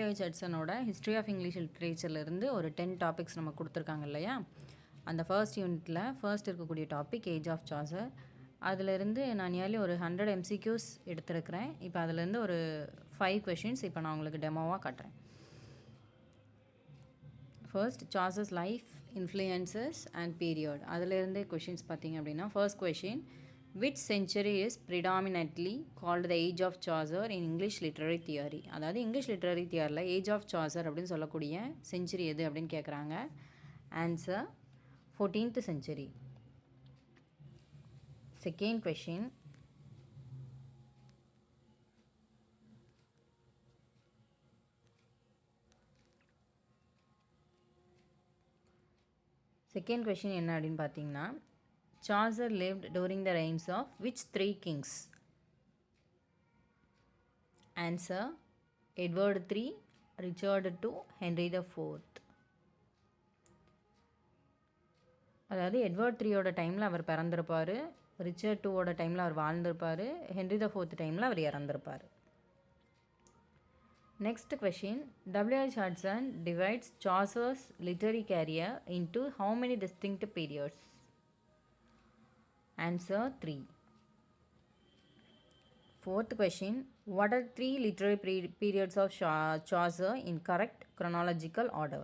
WH ஹட்சனோட history of English லிட்ரேச்சர்லேருந்து ஒரு 10 topics நம்ம கொடுத்துருக்காங்க இல்லையா? அந்த ஃபர்ஸ்ட் யூனிட்டில் ஃபர்ஸ்ட் இருக்கக்கூடிய டாபிக் ஏஜ் ஆஃப் சாசர். அதிலிருந்து நான் நியர்லி ஒரு 100 MCQs எடுத்திருக்கிறேன். இப்போ அதிலேருந்து ஒரு 5 கொஷின்ஸ் இப்போ நான் உங்களுக்கு டெமோவாக காட்டுறேன். First Chaucer's life, influences and period. அதிலிருந்து கொஷின்ஸ் பார்த்தீங்க அப்படின்னா, first question, which century is predominantly called the age of Chaucer in English literary theory? அதாவது இங்கிலீஷ் லிட்ரரி தியரியில் ஏஜ் ஆஃப் சாசர் அப்படின்னு சொல்லக்கூடிய செஞ்சுரி எது அப்படின்னு கேட்குறாங்க. Answer 14th century. Second question, என்ன அப்படின்னு பார்த்தீங்கன்னா, Chaucer lived during the reigns of which 3 kings? Answer Edward III, Richard II, Henry IV. அதாவது எட்வர்ட் த்ரீயோட டைமில் அவர் பிறந்திருப்பார், ரிச்சர்ட் டூவோட டைமில் அவர் வாழ்ந்திருப்பார், ஹென்ரி த ஃபோர்த் டைமில் அவர் இறந்திருப்பார். Next question, WH Hudson divides Chaucer's literary career into how many distinct periods? Answer 3. Fourth question, what are 3 literary periods of Chaucer in correct chronological order?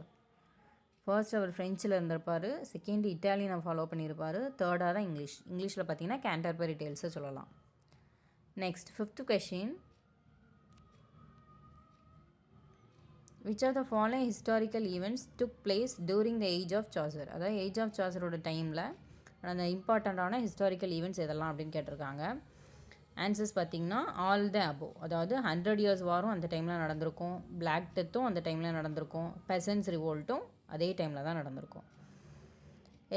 First அவர் ஃப்ரெஞ்சில் இருந்திருப்பார், second இட்டாலியனை follow பண்ணியிருப்பார், தேர்டாக தான் இங்கிலீஷில் பார்த்தீங்கன்னா கேண்டர்பரி டேல்ஸை சொல்லலாம். Next fifth question, which of the following historical events took place during the age of Chaucer? அதாவது age of சாசரோட டைமில் அந்த இம்பார்ட்டண்ட்டான ஹிஸ்டாரிக்கல் ஈவெண்ட்ஸ் எதெல்லாம் அப்படின்னு கேட்டிருக்காங்க. ஆன்சர்ஸ் பார்த்திங்கன்னா ஆல் த அபோவ். அதாவது 100 years வாரும் அந்த டைமில் நடந்திருக்கும், பிளாக் டெத்தும் அந்த டைமில் நடந்திருக்கும், பெசன்ஸ் ரிவோல்ட்டும் அதே டைமில் தான் நடந்திருக்கும்.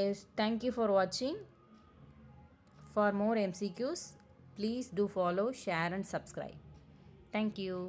எஸ், தேங்க்யூ ஃபார் வாட்சிங். For more MCQs please do follow, share and subscribe. Thank you.